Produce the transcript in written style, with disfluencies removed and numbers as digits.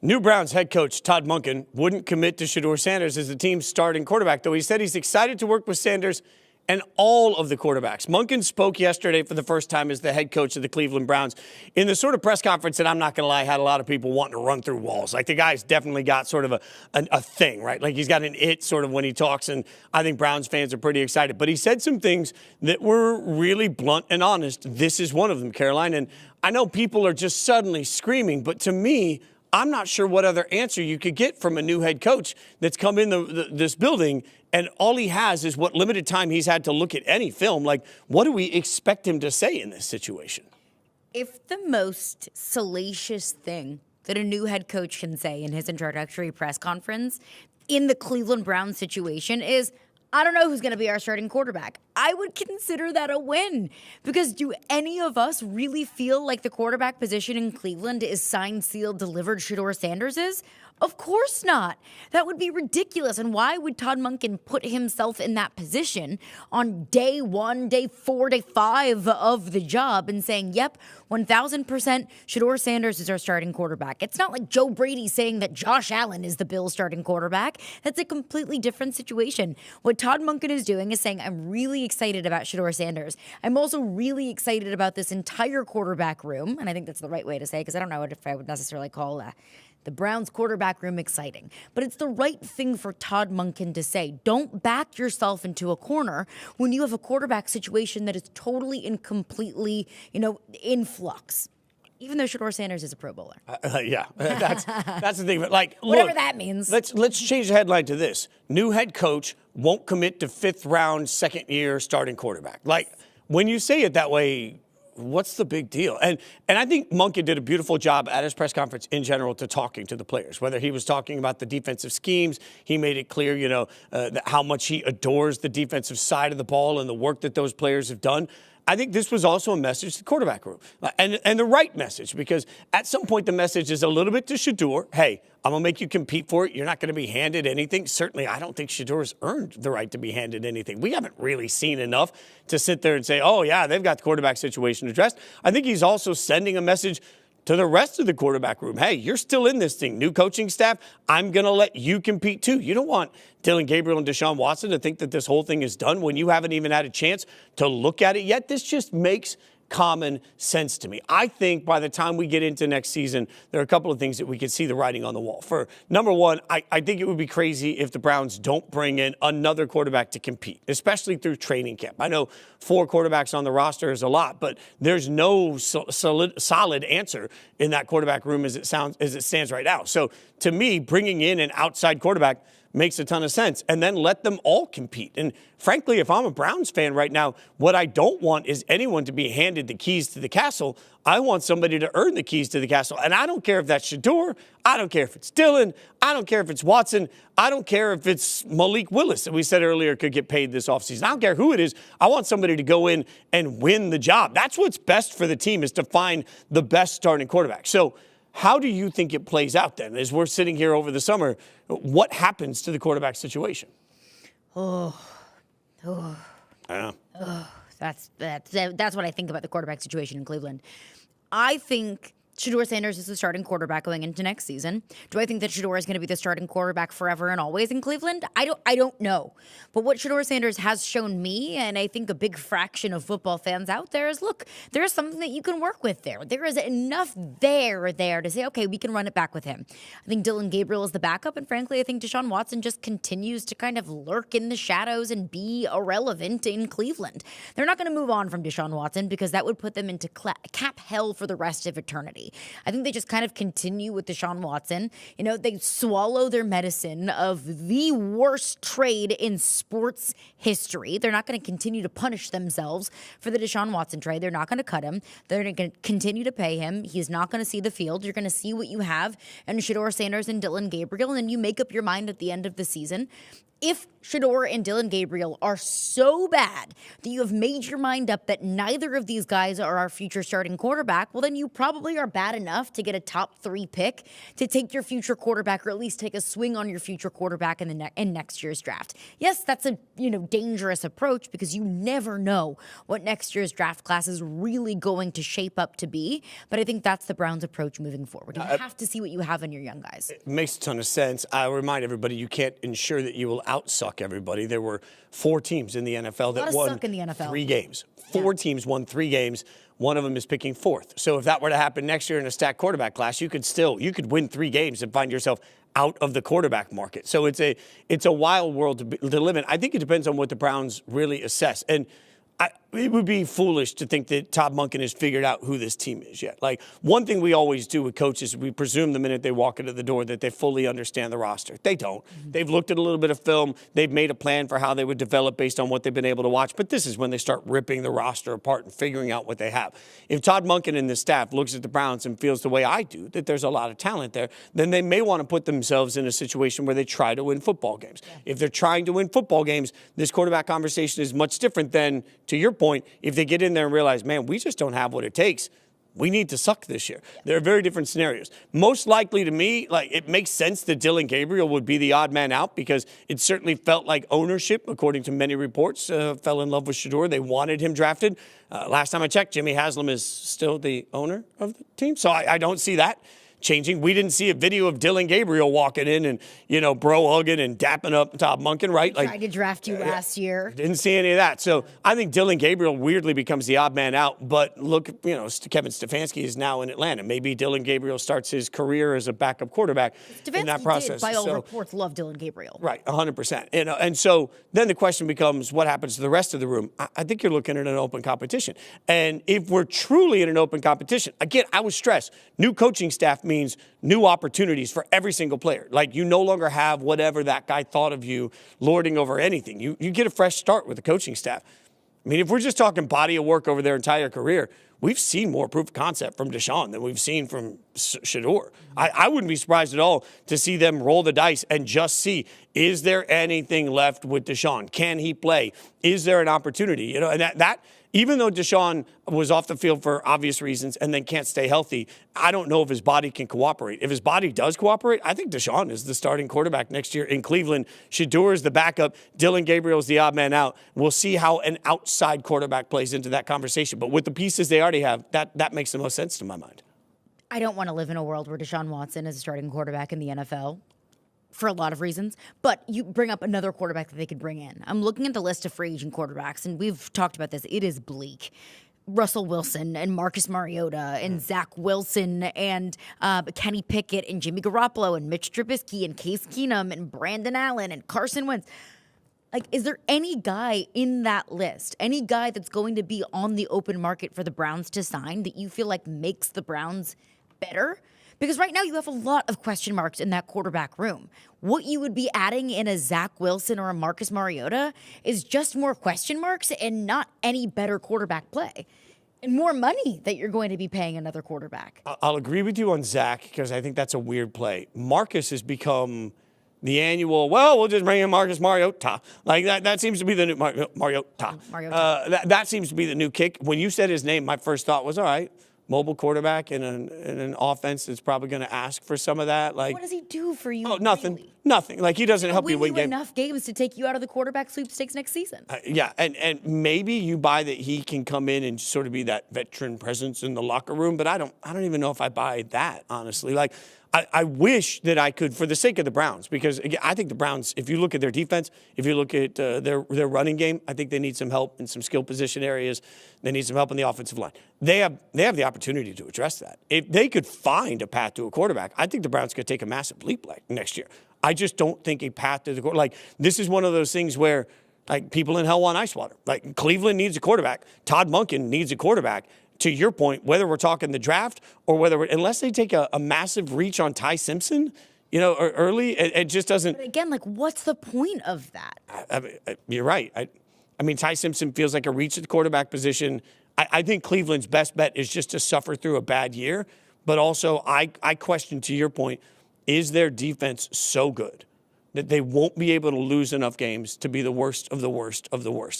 New Browns head coach Todd Monken wouldn't commit to Shedeur Sanders as the team's starting quarterback, though he said he's excited to work with Sanders and all of the quarterbacks. Monken spoke yesterday for the first time as the head coach of the Cleveland Browns in the sort of press conference that, I'm not going to lie, had a lot of people wanting to run through walls. Like, the guy's definitely got sort of a thing, right? Like, he's got an it sort of when he talks, and I think Browns fans are pretty excited. But he said some things that were really blunt and honest. This is one of them, Caroline. And I know people are just suddenly screaming, but to me, I'm not sure what other answer you could get from a new head coach that's come in this building, and all he has is what limited time he's had to look at any film. Like, what do we expect him to say in this situation? If the most salacious thing that a new head coach can say in his introductory press conference in the Cleveland Browns situation is, I don't know who's going to be our starting quarterback, I would consider that a win. Because do any of us really feel like the quarterback position in Cleveland is signed, sealed, delivered Shedeur Sanders is? Of course not. That would be ridiculous. And why would Todd Monken put himself in that position on day 1, day 4, day 5 of the job and saying, yep, 1,000% Shedeur Sanders is our starting quarterback? It's not like Joe Brady saying that Josh Allen is the Bills' starting quarterback. That's a completely different situation. What Todd Monken is doing is saying, I'm really excited about Shedeur Sanders. I'm also really excited about this entire quarterback room. And I think that's the right way to say, because I don't know if I would necessarily call the Browns quarterback room exciting. But it's the right thing for Todd Monken to say. Don't back yourself into a corner when you have a quarterback situation that is totally and completely, in flux. Even though Shedeur Sanders is a Pro Bowler. Yeah, that's the thing. But whatever that means. Let's change the headline to this: new head coach won't commit to 5th round, 2nd year starting quarterback. Like, when you say it that way, what's the big deal? And I think Monken did a beautiful job at his press conference in general to talking to the players. Whether he was talking about the defensive schemes, he made it clear, how much he adores the defensive side of the ball and the work that those players have done. I think this was also a message to the quarterback room, and the right message, because at some point the message is a little bit to Shedeur. Hey, I'm going to make you compete for it. You're not going to be handed anything. Certainly, I don't think Shedeur's earned the right to be handed anything. We haven't really seen enough to sit there and say, oh, yeah, they've got the quarterback situation addressed. I think he's also sending a message to the rest of the quarterback room. Hey, you're still in this thing. New coaching staff, I'm going to let you compete too. You don't want Dylan Gabriel and Deshaun Watson to think that this whole thing is done when you haven't even had a chance to look at it yet. This just makes common sense to me. I think by the time we get into next season, there are a couple of things that we could see the writing on the wall. For number one, I think it would be crazy if the Browns don't bring in another quarterback to compete, especially through training camp. I know 4 quarterbacks on the roster is a lot, but there's no solid answer in that quarterback room as it stands right now. So to me, bringing in an outside quarterback makes a ton of sense, and then let them all compete. And frankly, if I'm a Browns fan right now, what I don't want is anyone to be handed the keys to the castle. I want somebody to earn the keys to the castle. And I don't care if that's Shedeur. I don't care if it's Dylan. I don't care if it's Watson. I don't care if it's Malik Willis that we said earlier could get paid this offseason. I don't care who it is. I want somebody to go in and win the job. That's what's best for the team, is to find the best starting quarterback. So how do you think it plays out then? As we're sitting here over the summer, what happens to the quarterback situation? I know. That's what I think about the quarterback situation in Cleveland. I think Shedeur Sanders is the starting quarterback going into next season. Do I think that Shedeur is going to be the starting quarterback forever and always in Cleveland? I don't know. But what Shedeur Sanders has shown me, and I think a big fraction of football fans out there, is, look, there is something that you can work with there. There is enough there to say, okay, we can run it back with him. I think Dylan Gabriel is the backup, and frankly, I think Deshaun Watson just continues to kind of lurk in the shadows and be irrelevant in Cleveland. They're not going to move on from Deshaun Watson because that would put them into cap hell for the rest of eternity. I think they just kind of continue with Deshaun Watson. They swallow their medicine of the worst trade in sports history. They're not going to continue to punish themselves for the Deshaun Watson trade. They're not going to cut him. They're going to continue to pay him. He's not going to see the field. You're going to see what you have, and Shedeur Sanders and Dylan Gabriel, and then you make up your mind at the end of the season. If Shedeur and Dillon Gabriel are so bad that you have made your mind up that neither of these guys are our future starting quarterback, well, then you probably are bad enough to get a top 3 pick to take your future quarterback, or at least take a swing on your future quarterback in next year's draft. Yes, that's a dangerous approach, because you never know what next year's draft class is really going to shape up to be. But I think that's the Browns' approach moving forward. You have to see what you have in your young guys. It makes a ton of sense. I remind everybody, you can't ensure that you will outsuck everybody. There were 4 teams in the NFL that won suck in the NFL. 3 games. 4 teams won 3 games. One of them is picking 4th. So if that were to happen next year in a stacked quarterback class, you could win 3 games and find yourself out of the quarterback market. So it's a wild world to live in. I think it depends on what the Browns really assess. And it would be foolish to think that Todd Monken has figured out who this team is yet. Like, one thing we always do with coaches, we presume the minute they walk into the door that they fully understand the roster. They don't. Mm-hmm. They've looked at a little bit of film. They've made a plan for how they would develop based on what they've been able to watch. But this is when they start ripping the roster apart and figuring out what they have. If Todd Monken and the staff looks at the Browns and feels the way I do, that there's a lot of talent there, then they may want to put themselves in a situation where they try to win football games. Yeah. If they're trying to win football games, this quarterback conversation is much different than, to your point, if they get in there and realize, man, we just don't have what it takes. We need to suck this year. There are very different scenarios. Most likely to me, like, it makes sense that Dillon Gabriel would be the odd man out, because it certainly felt like ownership, according to many reports, fell in love with Shedeur. They wanted him drafted. Last time I checked, Jimmy Haslam is still the owner of the team. So I don't see that changing. We didn't see a video of Dillon Gabriel walking in and, bro hugging and dapping up Todd Monken, right? Like, tried to draft you last year. Didn't see any of that. So I think Dillon Gabriel weirdly becomes the odd man out. But look, Kevin Stefanski is now in Atlanta. Maybe Dillon Gabriel starts his career as a backup quarterback in that process. Did, by all reports, love Dillon Gabriel. Right, 100%. And so then the question becomes, what happens to the rest of the room? I think you're looking at an open competition. And if we're truly in an open competition, again, I would stress, new coaching staff means new opportunities for every single player. Like, you no longer have whatever that guy thought of you lording over anything. You get a fresh start with the coaching staff. I mean, if we're just talking body of work over their entire career, we've seen more proof of concept from Deshaun than we've seen from Shedeur. I wouldn't be surprised at all to see them roll the dice and just see, is there anything left with Deshaun? Can he play? Is there an opportunity? And that even though Deshaun was off the field for obvious reasons and then can't stay healthy, I don't know if his body can cooperate. If his body does cooperate, I think Deshaun is the starting quarterback next year in Cleveland. Shedeur is the backup. Dillon Gabriel is the odd man out. We'll see how an outside quarterback plays into that conversation. But with the pieces they already have, that makes the most sense to my mind. I don't want to live in a world where Deshaun Watson is a starting quarterback in the NFL. For a lot of reasons, but you bring up another quarterback that they could bring in. I'm looking at the list of free agent quarterbacks, and we've talked about this. It is bleak. Russell Wilson and Marcus Mariota and Zach Wilson and Kenny Pickett and Jimmy Garoppolo and Mitch Trubisky and Case Keenum and Brandon Allen and Carson Wentz. Like, is there any guy in that list, any guy that's going to be on the open market for the Browns to sign that you feel like makes the Browns better? Because right now you have a lot of question marks in that quarterback room. What you would be adding in a Zach Wilson or a Marcus Mariota is just more question marks and not any better quarterback play. And more money that you're going to be paying another quarterback. I'll agree with you on Zach, because I think that's a weird play. Marcus has become the annual, we'll just bring in Marcus Mariota. Like, that seems to be the new Mariota. That seems to be the new kick. When you said his name, my first thought was, all right, mobile quarterback in an offense that's probably going to ask for some of that. Like, what does he do for you? Oh, nothing. Really? Nothing. Like, he doesn't help you win games. Enough games to take you out of the quarterback sweepstakes next season. Yeah, and maybe you buy that he can come in and sort of be that veteran presence in the locker room, but I don't even know if I buy that, honestly. Like, I wish that I could, for the sake of the Browns, because again, I think the Browns, if you look at their defense, if you look at their running game, I think they need some help in some skill position areas. They need some help in the offensive line. They have the opportunity to address that. If they could find a path to a quarterback, I think the Browns could take a massive leap next year. I just don't think a path to the quarterback. Like, this is one of those things where, like, people in hell want ice water. Like, Cleveland needs a quarterback. Todd Monken needs a quarterback. To your point, whether we're talking the draft or unless they take a massive reach on Ty Simpson, or early, it just doesn't. But again, like, what's the point of that? You're right. I mean, Ty Simpson feels like a reach at the quarterback position. I think Cleveland's best bet is just to suffer through a bad year. But also, I question, to your point, is their defense so good that they won't be able to lose enough games to be the worst of the worst of the worst.